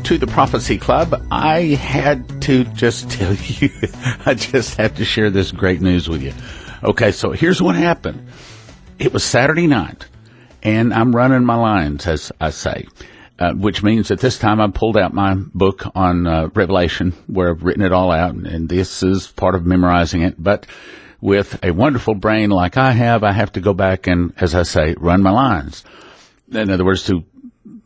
welcome to the Prophecy Club. I had to just tell you, I just have to share this great news with you. Okay, so here's what happened. It was Saturday night, and I'm running my lines, as I say, which means at this time I pulled out my book on Revelation, where I've written it all out, and this is part of memorizing it. But with a wonderful brain like I have to go back and, as I say, run my lines. In other words, to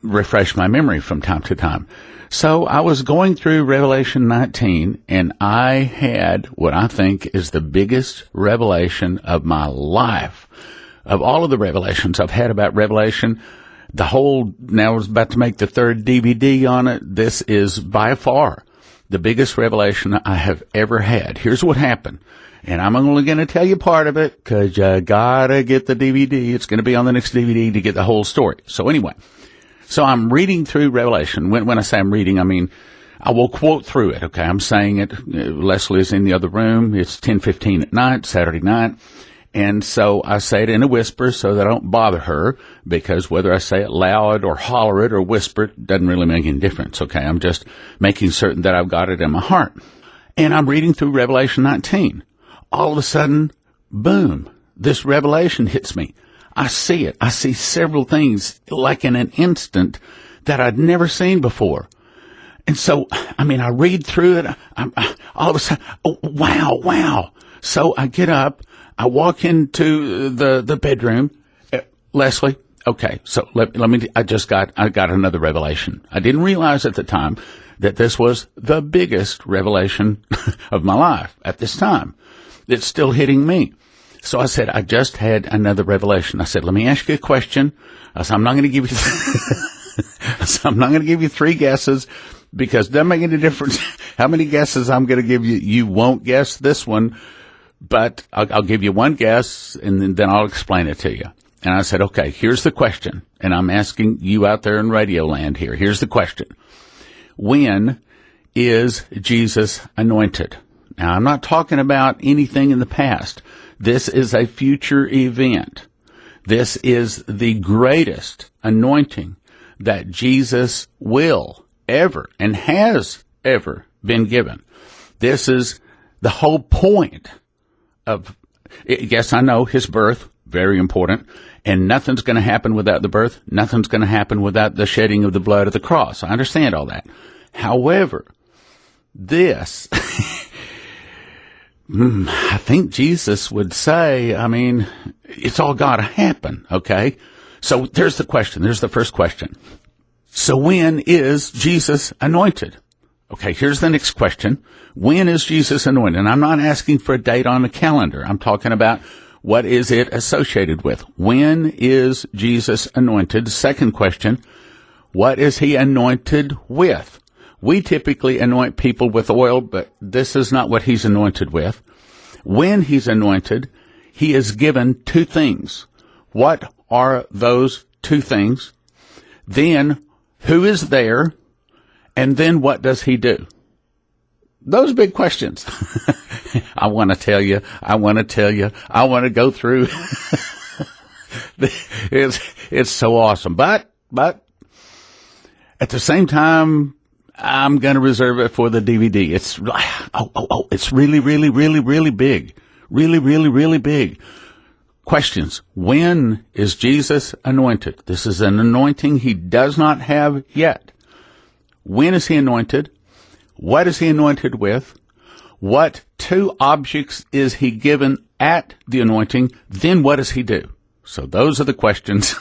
refresh my memory from time to time. So I was going through Revelation 19, and I had what I think is the biggest revelation of my life. Of all of the revelations I've had about Revelation, now I was about to make the third DVD on it. This is by far the biggest revelation I have ever had. Here's what happened. And I'm only going to tell you part of it, because you gotta get the DVD. It's going to be on the next DVD to get the whole story. So anyway. So I'm reading through Revelation. When I say I'm reading, I mean, I will quote through it, okay? I'm saying it. Leslie's in the other room. It's 10:15 at night, Saturday night. And so I say it in a whisper so that I don't bother her, because whether I say it loud or holler it or whisper it doesn't really make any difference, okay? I'm just making certain that I've got it in my heart. And I'm reading through Revelation 19. All of a sudden, boom, this revelation hits me. I see it. I see several things like in an instant that I'd never seen before. And so, I mean, I read through it. All of a sudden, oh, wow. So I get up. I walk into the bedroom. Leslie, okay, so let me, I got another revelation. I didn't realize at the time that this was the biggest revelation of my life at this time. It's still hitting me. So I said, I just had another revelation. I said, let me ask you a question. I said, I'm not going to give you three guesses, because it doesn't make any difference how many guesses I'm going to give you. You won't guess this one, but I'll give you one guess, and then I'll explain it to you. And I said, okay, here's the question. And I'm asking you out there in Radio Land here. Here's the question. When is Jesus anointed? Now, I'm not talking about anything in the past. This is a future event. This is the greatest anointing that Jesus will ever and has ever been given. This is the whole point of, yes, I know his birth, very important, and nothing's going to happen without the birth. Nothing's going to happen without the shedding of the blood of the cross. I understand all that. However, this... I think Jesus would say, I mean, it's all got to happen, okay? So there's the question. There's the first question. So when is Jesus anointed? Okay, here's the next question. When is Jesus anointed? And I'm not asking for a date on the calendar. I'm talking about what is it associated with. When is Jesus anointed? Second question, what is he anointed with? We typically anoint people with oil, but this is not what he's anointed with. When he's anointed, he is given two things. What are those two things? Then, who is there? And then what does he do? Those are big questions. I want to tell you. I want to go through. It's so awesome. But at the same time, I'm going to reserve it for the DVD. It's really big. Really big. Questions. When is Jesus anointed? This is an anointing he does not have yet. When is he anointed? What is he anointed with? What two objects is he given at the anointing? Then what does he do? So those are the questions.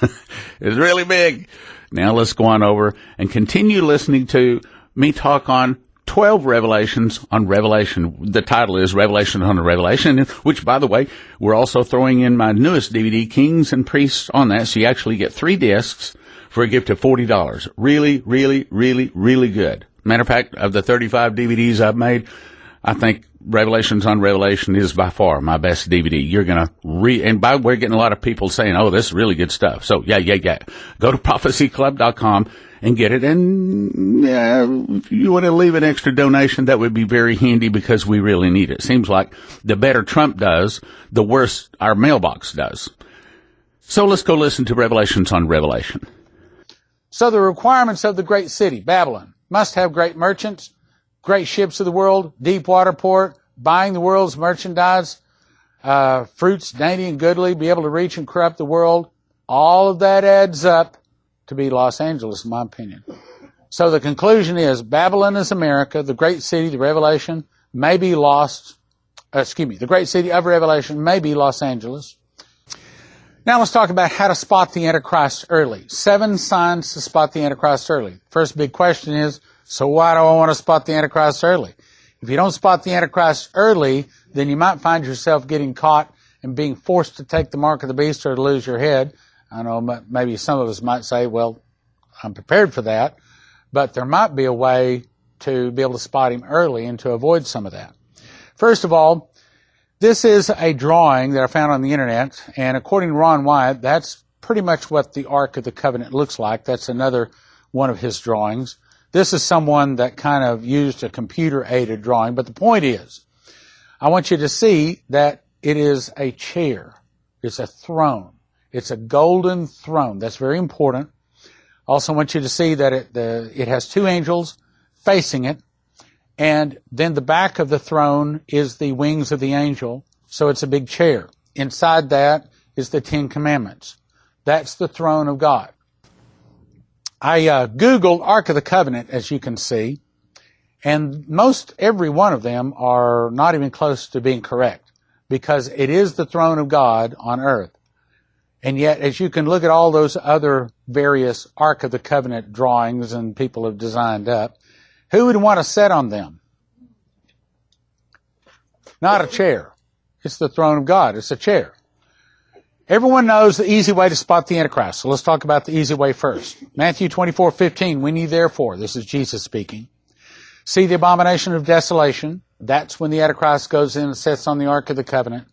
It's really big. Now let's go on over and continue listening to me talk on 12 revelations on Revelation. The title is Revelation on a Revelation, which, by the way, we're also throwing in my newest DVD, Kings and Priests, on that. So you actually get 3 discs for a gift of $40. Really good. Matter of fact, of the 35 DVDs I've made, I think Revelations on Revelation is by far my best DVD. You're going to and by the way, we're getting a lot of people saying, oh, this is really good stuff. So yeah. Go to prophecyclub.com and get it. And if you want to leave an extra donation, that would be very handy, because we really need it. Seems like the better Trump does, the worse our mailbox does. So let's go listen to Revelations on Revelation. So the requirements of the great city, Babylon, must have great merchants, great ships of the world, deep water port, buying the world's merchandise, fruits dainty and goodly, be able to reach and corrupt the world. All of that adds up to be Los Angeles, in my opinion. So the conclusion is Babylon is America, the great city, the Revelation, may be lost. The great city of Revelation may be Los Angeles. Now let's talk about how to spot the Antichrist early. 7 signs to spot the Antichrist early. First big question is, so why do I want to spot the Antichrist early? If you don't spot the Antichrist early, then you might find yourself getting caught and being forced to take the mark of the beast or to lose your head. I know maybe some of us might say, well, I'm prepared for that. But there might be a way to be able to spot him early and to avoid some of that. First of all, this is a drawing that I found on the internet, and according to Ron Wyatt, that's pretty much what the Ark of the Covenant looks like. That's another one of his drawings. This is someone that kind of used a computer-aided drawing, but the point is, I want you to see that it is a chair. It's a throne. It's a golden throne. That's very important. Also want you to see that it has 2 angels facing it, and then the back of the throne is the wings of the angel, so it's a big chair. Inside that is the 10 Commandments. That's the throne of God. I Googled Ark of the Covenant, as you can see, and most every one of them are not even close to being correct, because it is the throne of God on earth. And yet, as you can look at all those other various Ark of the Covenant drawings and people have designed up, who would want to sit on them? Not a chair. It's the throne of God. It's a chair. Everyone knows the easy way to spot the Antichrist. So let's talk about the easy way first. Matthew 24:15, when ye therefore, this is Jesus speaking, see the abomination of desolation. That's when the Antichrist goes in and sits on the Ark of the Covenant,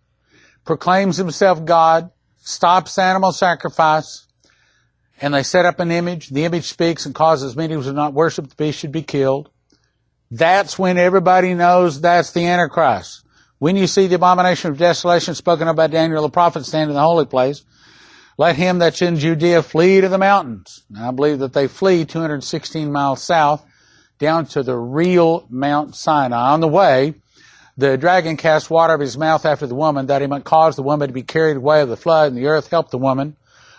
proclaims himself God, stops animal sacrifice, and they set up an image. The image speaks and causes many who do not worship the beast should be killed. That's when everybody knows that's the Antichrist. When you see the abomination of desolation spoken of by Daniel the prophet stand in the holy place, let him that's in Judea flee to the mountains. And I believe that they flee 216 miles south down to the real Mount Sinai. On the way, the dragon cast water of his mouth after the woman, that he might cause the woman to be carried away of the flood, and the earth helped the woman.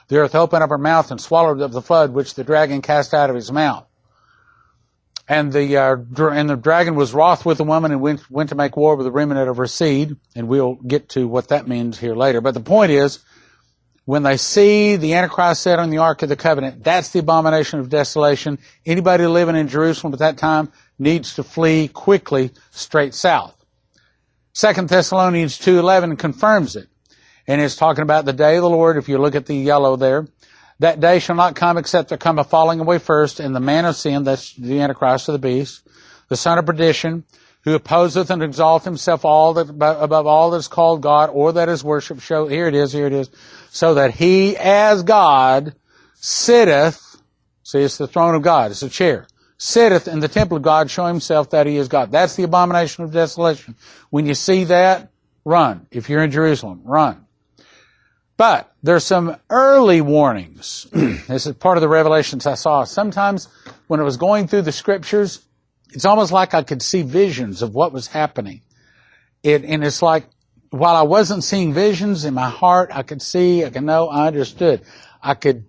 The earth opened up her mouth and swallowed up the flood, which the dragon cast out of his mouth. And the dragon was wroth with the woman and went to make war with the remnant of her seed. And we'll get to what that means here later. But the point is, when they see the Antichrist set on the Ark of the Covenant, that's the abomination of desolation. Anybody living in Jerusalem at that time needs to flee quickly straight south. 2 Thessalonians 2:11 confirms it. And it's talking about the day of the Lord, if you look at the yellow there. That day shall not come except there come a falling away first, and the man of sin, that's the Antichrist of the beast, the son of perdition, who opposeth and exalteth himself above all that is called God, or that is worshipped. Here it is, so that he as God sitteth, see, it's the throne of God, it's a chair, sitteth in the temple of God, showing himself that he is God. That's the abomination of desolation. When you see that, run. If you're in Jerusalem, run. But there's some early warnings. This is part of the revelations I saw. Sometimes when I was going through the scriptures, it's almost like I could see visions of what was happening. And it's like, while I wasn't seeing visions in my heart, I could know, I understood. I could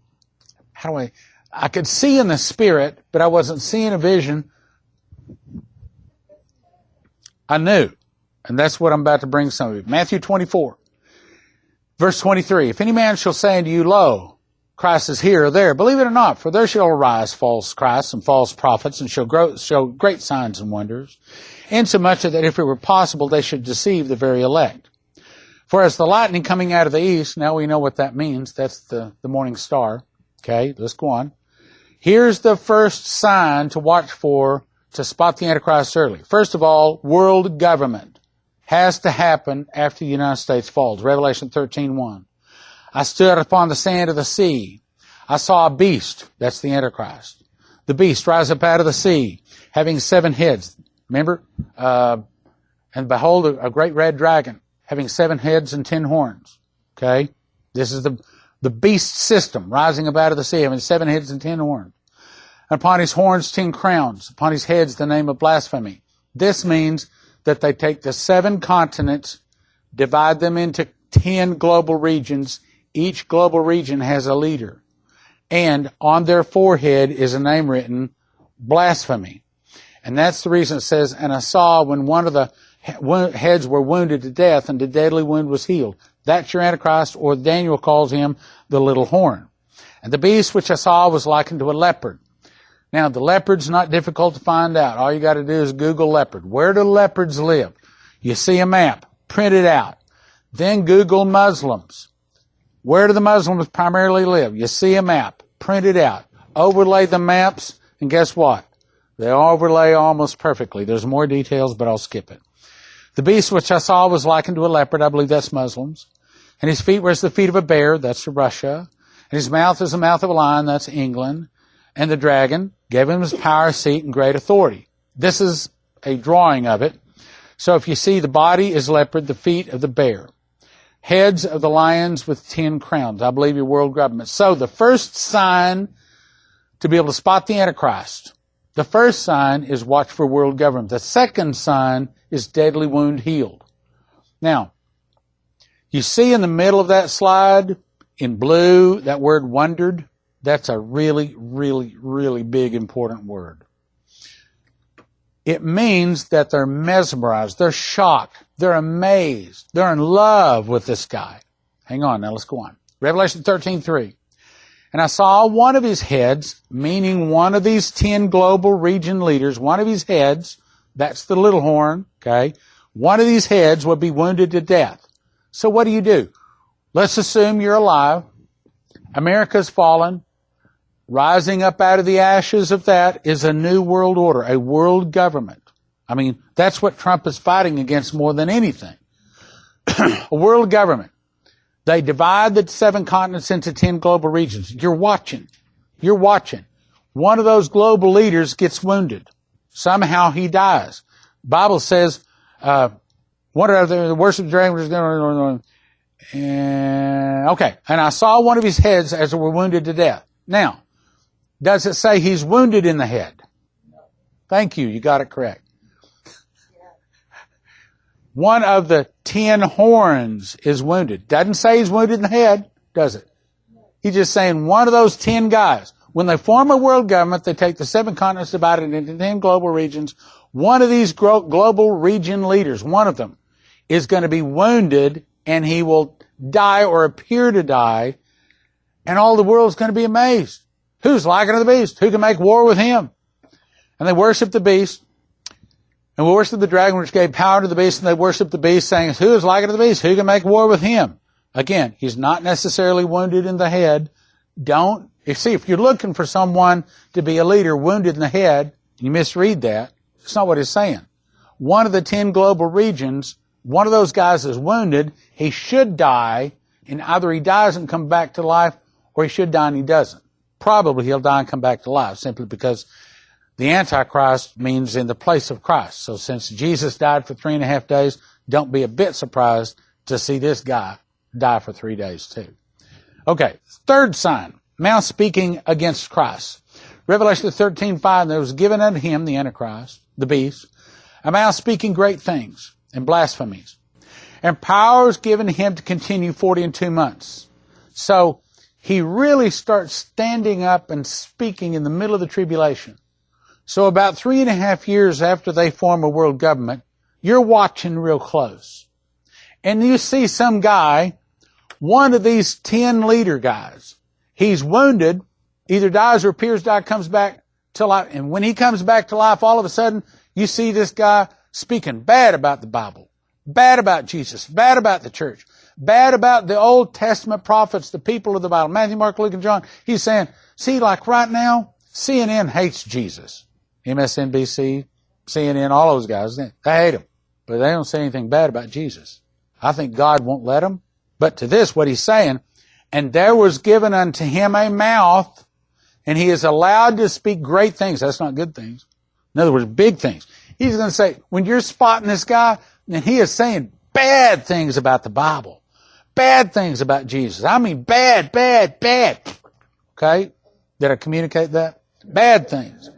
see in the spirit, but I wasn't seeing a vision. I knew. And that's what I'm about to bring some of you. Matthew 24. Verse 23, if any man shall say unto you, lo, Christ is here or there, believe it or not, for there shall arise false Christs and false prophets, and show great signs and wonders, insomuch that if it were possible, they should deceive the very elect. For as the lightning coming out of the east, now we know what that means, that's the morning star. Okay, let's go on. Here's the first sign to watch for to spot the Antichrist early. First of all, world government has to happen after the United States falls. Revelation 13:1. I stood upon the sand of the sea. I saw a beast. That's the Antichrist. The beast rise up out of the sea, having 7 heads. Remember? And behold, a great red dragon, having 7 heads and 10 horns. Okay? This is the beast system, rising up out of the sea, having 7 heads and 10 horns. And upon his horns 10 crowns, upon his heads the name of blasphemy. This means that they take the 7 continents, divide them into 10 global regions. Each global region has a leader. And on their forehead is a name written, blasphemy. And that's the reason it says, and I saw when one of the heads were wounded to death and the deadly wound was healed. That's your Antichrist, or Daniel calls him the little horn. And the beast which I saw was likened to a leopard. Now, the leopard's not difficult to find out. All you got to do is Google leopard. Where do leopards live? You see a map. Print it out. Then Google Muslims. Where do the Muslims primarily live? You see a map. Print it out. Overlay the maps, and guess what? They overlay almost perfectly. There's more details, but I'll skip it. The beast which I saw was likened to a leopard. I believe that's Muslims. And his feet were as the feet of a bear. That's Russia. And his mouth is the mouth of a lion. That's England. And the dragon gave him his power, seat, and great authority. This is a drawing of it. So if you see, the body is leopard, the feet of the bear. Heads of the lions with 10 crowns. I believe your world government. So the first sign to be able to spot the Antichrist, the first sign is watch for world government. The second sign is deadly wound healed. Now, you see in the middle of that slide, in blue, that word wondered. That's a really, really, really big, important word. It means that they're mesmerized, they're shocked, they're amazed, they're in love with this guy. Hang on, now let's go on. Revelation 13:3. And I saw one of his heads, meaning one of these 10 global region leaders, one of his heads, that's the little horn, okay? One of these heads would be wounded to death. So what do? Let's assume you're alive. America's fallen. Rising up out of the ashes of that is a new world order, a world government. I mean, that's what Trump is fighting against more than anything. A world government. They divide the 7 continents into 10 global regions. You're watching. One of those global leaders gets wounded. Somehow he dies. Bible says, one of the worship dragon, and I saw one of his heads as it were wounded to death. Now, does it say he's wounded in the head? No. Thank you. You got it correct. One of the 10 horns is wounded. Doesn't say he's wounded in the head, does it? He's just saying one of those 10 guys. When they form a world government, they take the 7 continents, divided into 10 global regions. One of these global region leaders, one of them, is going to be wounded, and he will die or appear to die, and all the world's going to be amazed. Who's likened to the beast? Who can make war with him? And they worship the beast. And we worship the dragon, which gave power to the beast, and they worship the beast, saying, who is likened to the beast? Who can make war with him? Again, he's not necessarily wounded in the head. If you're looking for someone to be a leader wounded in the head, you misread that. It's not what it's saying. One of the 10 global regions, one of those guys is wounded. He should die, and either he dies and comes back to life, or he should die and he doesn't. Probably he'll die and come back to life, simply because the Antichrist means in the place of Christ. So since Jesus died for 3.5 days, don't be a bit surprised to see this guy die for 3 days too. Okay, third sign, mouth speaking against Christ. Revelation 13:5, there was given unto him, the Antichrist, the beast, a mouth speaking great things and blasphemies. And power is given to him to continue 42 months. So he really starts standing up and speaking in the middle of the tribulation. So about 3.5 years after they form a world government, you're watching real close. And you see some guy, one of these 10 leader guys, he's wounded, either dies or appears to die, comes back to life. And when he comes back to life, all of a sudden, you see this guy speaking bad about the Bible, bad about Jesus, bad about the church, bad about the Old Testament prophets, the people of the Bible. Matthew, Mark, Luke, and John. He's saying, see, like right now, CNN hates Jesus. MSNBC, CNN, all those guys, they hate him. But they don't say anything bad about Jesus. I think God won't let them. But to this, what he's saying, and there was given unto him a mouth, and he is allowed to speak great things. That's not good things. In other words, big things. He's going to say, when you're spotting this guy, and he is saying bad things about the Bible, bad things about Jesus. I mean bad. Okay? Did I communicate that? Bad things.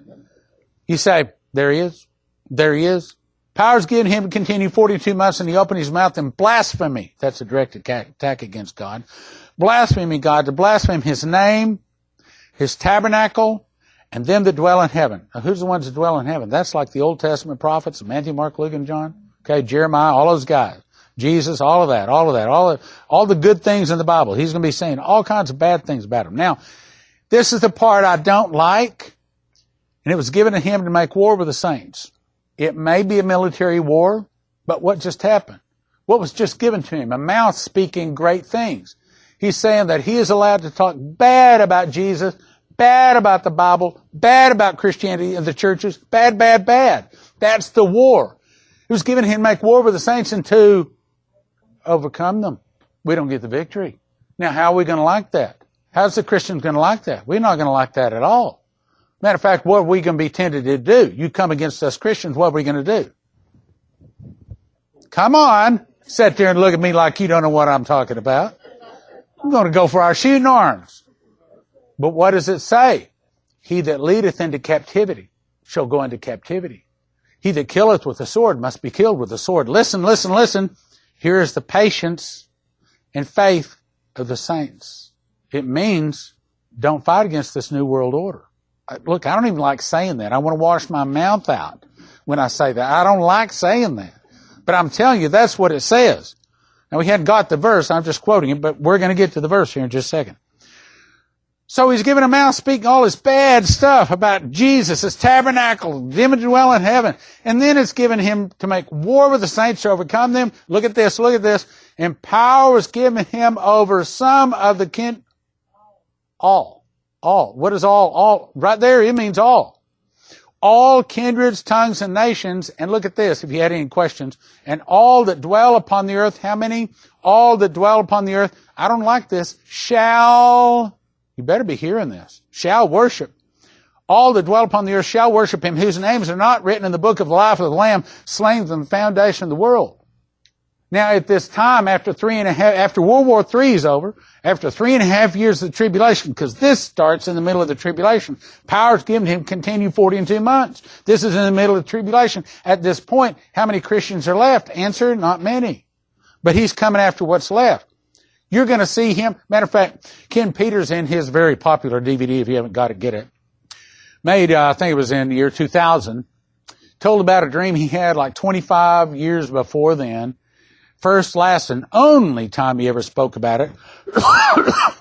You say, there he is. There he is. Powers given him to continue 42 months, and he opened his mouth in blasphemy. That's a direct attack against God. Blasphemy God, to blaspheme his name, his tabernacle, and them that dwell in heaven. Now, who's the ones that dwell in heaven? That's like the Old Testament prophets, Matthew, Mark, Luke, and John. Okay, Jeremiah, all those guys. Jesus, all of that. All the good things in the Bible. He's going to be saying all kinds of bad things about him. Now, this is the part I don't like, and it was given to him to make war with the saints. It may be a military war, but what just happened? What was just given to him? A mouth speaking great things. He's saying that he is allowed to talk bad about Jesus, bad about the Bible, bad about Christianity and the churches, bad, bad, bad. That's the war. It was given him to make war with the saints and to overcome them. We don't get the victory. Now, how are we going to like that? How's the Christians going to like that? We're not going to like that at all. Matter of fact, what are we going to be tempted to do? You come against us Christians, what are we going to do? Come on. Sit there and look at me like you don't know what I'm talking about. I'm going to go for our shooting arms. But what does it say? He that leadeth into captivity shall go into captivity. He that killeth with the sword must be killed with the sword. Listen, listen, listen. Here is the patience and faith of the saints. It means don't fight against this new world order. Look, I don't even like saying that. I want to wash my mouth out when I say that. I don't like saying that. But I'm telling you, that's what it says. Now, we hadn't got the verse. I'm just quoting it, but we're going to get to the verse here in just a second. So he's given a mouth speaking all this bad stuff about Jesus, his tabernacle, them that dwell in heaven. And then it's given him to make war with the saints to overcome them. Look at this, look at this. And power was given him over some of the kin. All. What is all? All. Right there, it means all. All kindreds, tongues, and nations. And look at this, if you had any questions. And all that dwell upon the earth. How many? All that dwell upon the earth. I don't like this. Shall. You better be hearing this. Shall worship. All that dwell upon the earth shall worship him, whose names are not written in the book of life of the Lamb, slain from the foundation of the world. Now, at this time, after World War III is over, after 3.5 years of the tribulation, because this starts in the middle of the tribulation, power is given him to continue 42 months. This is in the middle of the tribulation. At this point, how many Christians are left? Answer, not many. But he's coming after what's left. You're going to see him. Matter of fact, Ken Peters in his very popular DVD, if you haven't got it, get it. Made, I think it was in the year 2000, told about a dream he had like 25 years before then. First, last, and only time he ever spoke about it,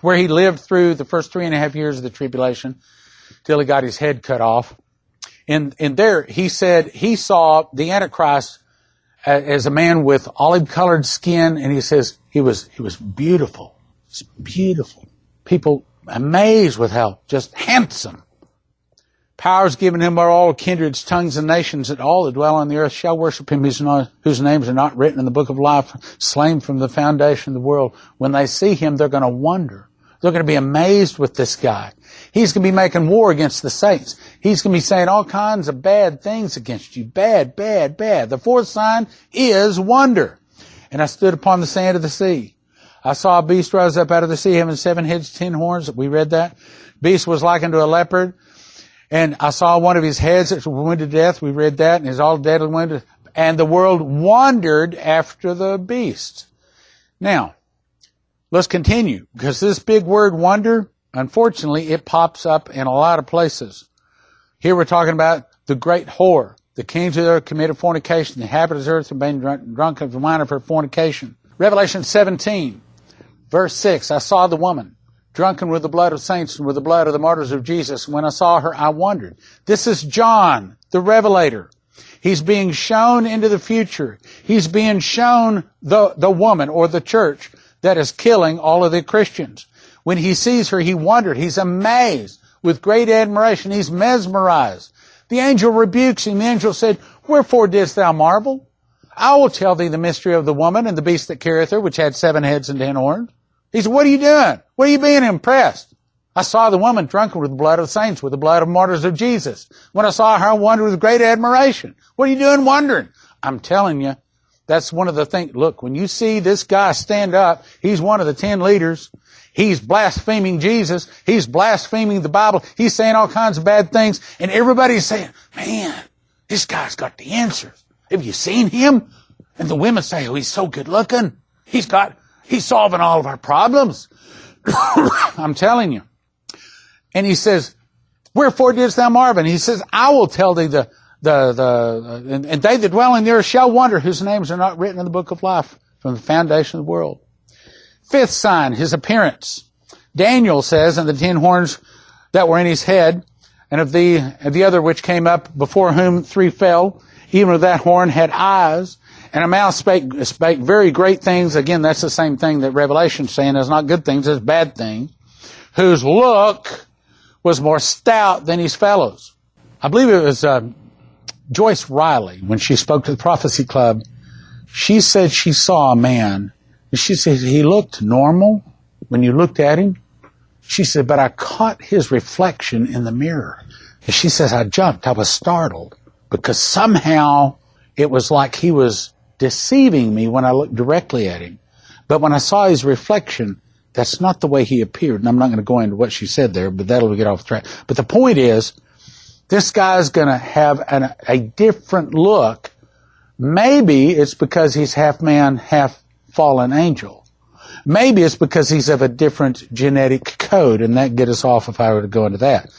where he lived through the first 3.5 years of the tribulation till he got his head cut off. And there, he said he saw the Antichrist as a man with olive-colored skin, and he says he was beautiful. It's beautiful. People amazed with how just handsome. Powers given him by all kindreds, tongues, and nations, that all that dwell on the earth shall worship him, whose names are not written in the book of life, slain from the foundation of the world. When they see him, they're going to wonder. They're going to be amazed with this guy. He's going to be making war against the saints. He's going to be saying all kinds of bad things against you. Bad, bad, bad. The fourth sign is wonder. And I stood upon the sand of the sea. I saw a beast rise up out of the sea, having 7 heads, 10 horns. We read that. Beast was like unto a leopard. And I saw one of his heads that was wounded to death. We read that, and he's all deadly wounded. And the world wandered after the beast. Now, let's continue, because this big word wonder, unfortunately, it pops up in a lot of places. Here we're talking about the great whore. The kings of the earth committed fornication. The inhabitants of the earth have been drunk of the wine of her fornication. Revelation 17, verse 6, I saw the woman drunken with the blood of saints and with the blood of the martyrs of Jesus. When I saw her, I wondered. This is John, the Revelator. He's being shown into the future. He's being shown the woman or the church that is killing all of the Christians. When he sees her, he wondered. He's amazed with great admiration. He's mesmerized. The angel rebukes him. The angel said, Wherefore didst thou marvel? I will tell thee the mystery of the woman and the beast that carrieth her, which had 7 heads and 10 horns. He said, what are you doing? What are you being impressed? I saw the woman drunken with the blood of saints, with the blood of martyrs of Jesus. When I saw her, I wondered with great admiration. What are you doing wondering? I'm telling you, That's one of the things. Look, when you see this guy stand up, he's one of the 10 leaders. He's blaspheming Jesus. He's blaspheming the Bible. He's saying all kinds of bad things. And everybody's saying, man, this guy's got the answers. Have you seen him? And the women say, oh, he's so good looking. He's solving all of our problems. I'm telling you. And he says, wherefore didst thou marvel? He says, I will tell thee and they that dwell in the earth shall wonder, whose names are not written in the book of life from the foundation of the world. Fifth sign, his appearance. Daniel says, and the 10 horns that were in his head, and of the other which came up, before whom 3 fell, even of that horn had eyes, and a mouth spake very great things. Again, that's the same thing that Revelation's saying. It's not good things, it's bad things. Whose look was more stout than his fellows. I believe it was Joyce Riley, when she spoke to the Prophecy Club, she said she saw a man. And she said he looked normal when you looked at him. She said, but I caught his reflection in the mirror. And she says, I jumped. I was startled because somehow it was like he was deceiving me when I looked directly at him. But when I saw his reflection, that's not the way he appeared. And I'm not going to go into what she said there, but that'll get off track. But the point is, this guy's going to have a different look. Maybe it's because he's half man, half fallen angel. Maybe it's because he's of a different genetic code, and that get us off if I were to go into that.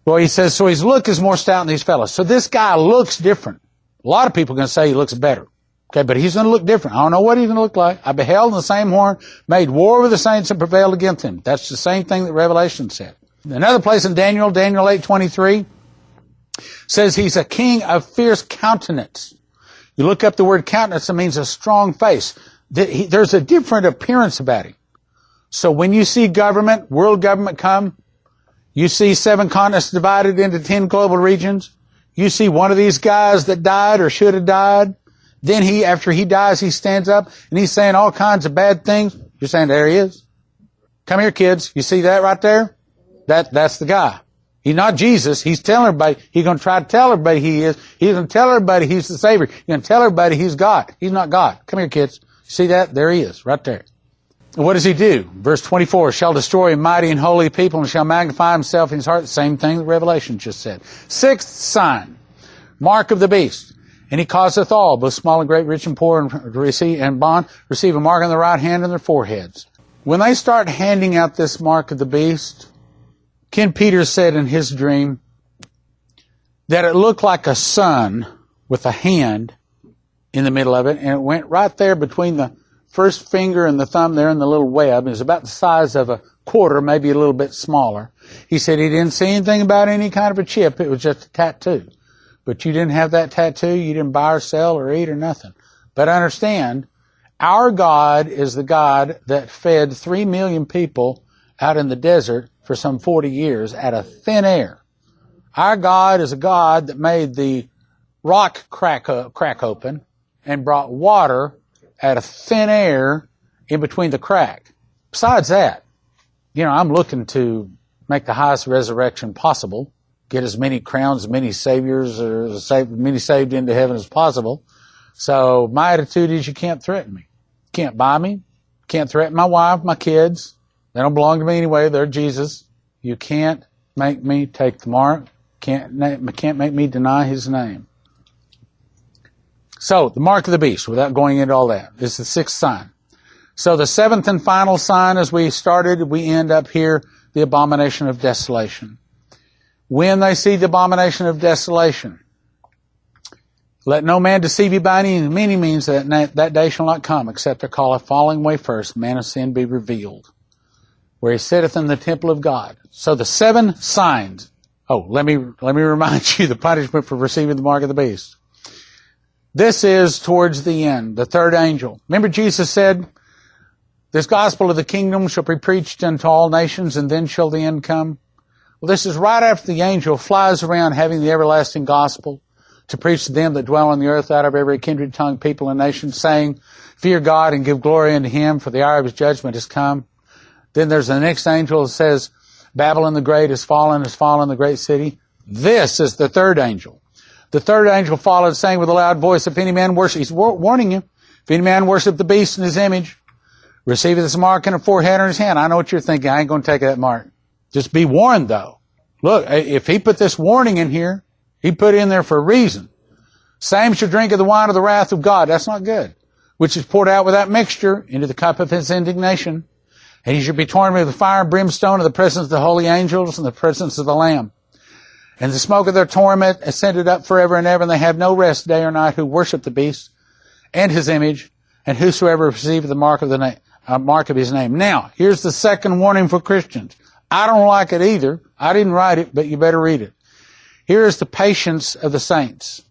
Well, he says, so his look is more stout than these fellows. So this guy looks different. A lot of people are going to say he looks better. Okay, but he's going to look different. I don't know what he's going to look like. I beheld in the same horn, made war with the saints and prevailed against them. That's the same thing that Revelation said. Another place in Daniel 8:23, says he's a king of fierce countenance. You look up the word countenance, it means a strong face. There's a different appearance about him. So when you see government, world government come, you see 7 continents divided into 10 global regions, you see one of these guys that died or should have died, then after he dies, he stands up and he's saying all kinds of bad things. You're saying, there he is. Come here, kids. You see that right there? That's the guy. He's not Jesus. He's telling everybody. He's going to try to tell everybody he is. He's going to tell everybody he's the Savior. He's going to tell everybody he's God. He's not God. Come here, kids. See that? There he is, right there. And what does he do? Verse 24, shall destroy a mighty and holy people and shall magnify himself in his heart. The same thing that Revelation just said. 6th sign, mark of the beast. And he causeth all, both small and great, rich and poor, and bond, receive a mark on their right hand and their foreheads. When they start handing out this mark of the beast, Ken Peters said in his dream that it looked like a sun with a hand in the middle of it, and it went right there between the first finger and the thumb there in the little web. It was about the size of a quarter, maybe a little bit smaller. He said he didn't see anything about any kind of a chip. It was just a tattoo. But you didn't have that tattoo. You didn't buy or sell or eat or nothing. But understand, our God is the God that fed 3 million people out in the desert for some 40 years out of thin air. Our God is a God that made the rock crack open and brought water out of thin air in between the crack. Besides that, I'm looking to make the highest resurrection possible, get as many crowns, as many saviors, or many saved into heaven as possible. So my attitude is you can't threaten me. Can't buy me. Can't threaten my wife, my kids. They don't belong to me anyway. They're Jesus. You can't make me take the mark. Can't make me deny his name. So, the mark of the beast, without going into all that, is the 6th sign. So the 7th and final sign, as we started, we end up here, the abomination of desolation. When they see the abomination of desolation, let no man deceive you by any means, that day shall not come, except there call a falling away first, man of sin be revealed, where he sitteth in the temple of God. So the 7 signs. Oh, let me remind you the punishment for receiving the mark of the beast. This is towards the end, the 3rd angel. Remember Jesus said, this gospel of the kingdom shall be preached unto all nations, and then shall the end come. Well, this is right after the angel flies around having the everlasting gospel to preach to them that dwell on the earth out of every kindred, tongue, people, and nation, saying, fear God and give glory unto him, for the hour of his judgment is come. Then there's the next angel that says, Babylon the great is fallen, the great city. This is the 3rd angel. The third angel followed, saying with a loud voice, if any man worship, he's warning you, if any man worship the beast in his image, receiveth this mark in a forehead or in his hand. I know what you're thinking. I ain't going to take that mark. Just be warned, though. Look, if he put this warning in here, he put it in there for a reason. Same shall drink of the wine of the wrath of God. That's not good. Which is poured out without mixture into the cup of his indignation. And he shall be tormented with fire and brimstone in the presence of the holy angels and the presence of the Lamb. And the smoke of their torment ascended up forever and ever, and they have no rest day or night who worship the beast and his image, and whosoever receiveth the mark of the name, mark of his name. Now, here's the second warning for Christians. I don't like it either. I didn't write it, but you better read it. Here is the patience of the saints.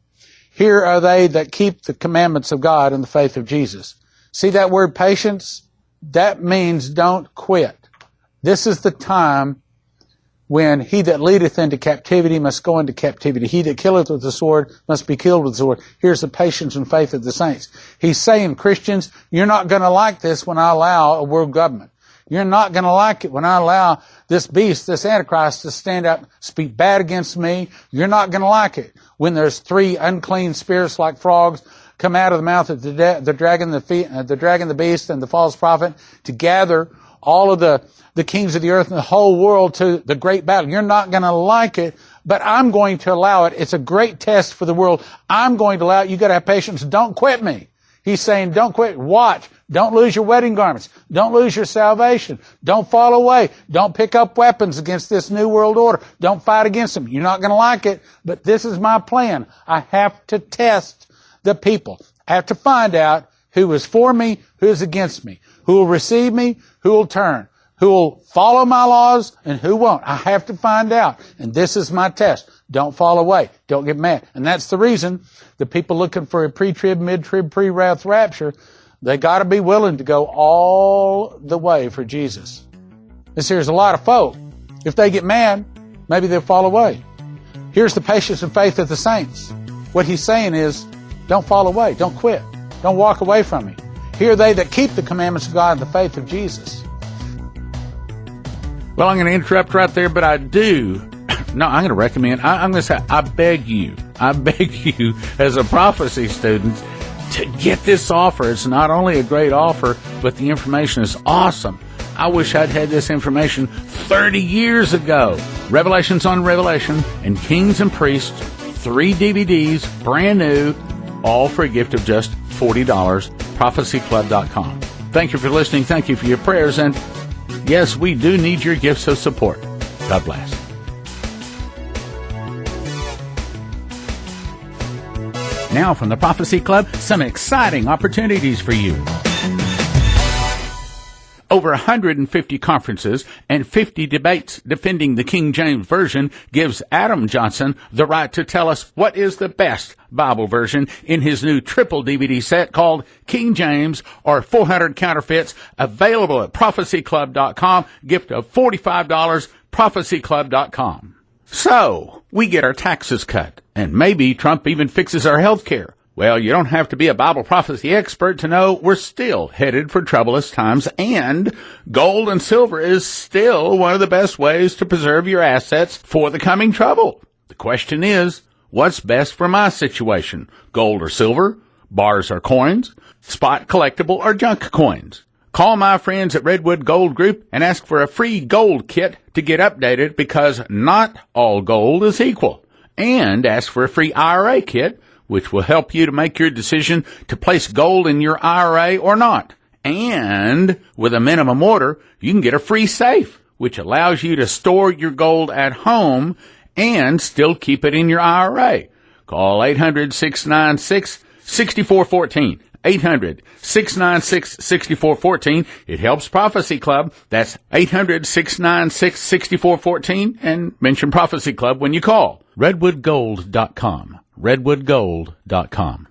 Here are they that keep the commandments of God and the faith of Jesus. See that word patience? That means don't quit. This is the time when he that leadeth into captivity must go into captivity. He that killeth with the sword must be killed with the sword. Here's the patience and faith of the saints. He's saying, Christians, you're not going to like this when I allow a world government. You're not going to like it when I allow this beast, this Antichrist, to stand up, speak bad against me. You're not going to like it when there's three unclean spirits like frogs come out of the mouth of the dragon, the beast, and the false prophet to gather all of the kings of the earth and the whole world to the great battle. You're not going to like it, but I'm going to allow it. It's a great test for the world. I'm going to allow it. You got to have patience. Don't quit me. He's saying, don't quit. Watch. Don't lose your wedding garments. Don't lose your salvation. Don't fall away. Don't pick up weapons against this new world order. Don't fight against them. You're not going to like it, but this is my plan. I have to test the people. I have to find out who is for me, who is against me, who will receive me, who will turn, who will follow my laws, and who won't. I have to find out. And this is my test. Don't fall away. Don't get mad. And that's the reason the people looking for a pre-trib, mid-trib, pre-wrath rapture, they got to be willing to go all the way for Jesus. Here's a lot of folk. If they get mad, maybe they'll fall away. Here's the patience and faith of the saints. What he's saying is, don't fall away. Don't quit. Don't walk away from me. Here are they that keep the commandments of God and the faith of Jesus. Well, I'm going to interrupt right there, but I do. No, I'm going to recommend, I'm going to say, I beg you as a prophecy student to get this offer. It's not only a great offer, but the information is awesome. I wish I'd had this information 30 years ago. Revelations on Revelation and Kings and Priests, 3 DVDs, brand new, all for a gift of just $40, prophecyclub.com. Thank you for listening. Thank you for your prayers. And yes, we do need your gifts of support. God bless. Now from the Prophecy Club, some exciting opportunities for you. Over 150 conferences and 50 debates defending the King James Version gives Adam Johnson the right to tell us what is the best Bible version in his new triple DVD set called King James or 400 Counterfeits, available at prophecyclub.com. Gift of $45, prophecyclub.com. So, we get our taxes cut, and maybe Trump even fixes our health care. Well, you don't have to be a Bible prophecy expert to know we're still headed for troublous times, and gold and silver is still one of the best ways to preserve your assets for the coming trouble. The question is, what's best for my situation? Gold or silver? Bars or coins? Spot collectible or junk coins? Call my friends at Redwood Gold Group and ask for a free gold kit to get updated, because not all gold is equal. And ask for a free IRA kit, which will help you to make your decision to place gold in your IRA or not. And with a minimum order, you can get a free safe, which allows you to store your gold at home and still keep it in your IRA. Call 800-696-6414. 800-696-6414. It helps Prophecy Club. That's 800-696-6414, and mention Prophecy Club when you call. RedwoodGold.com. RedwoodGold.com.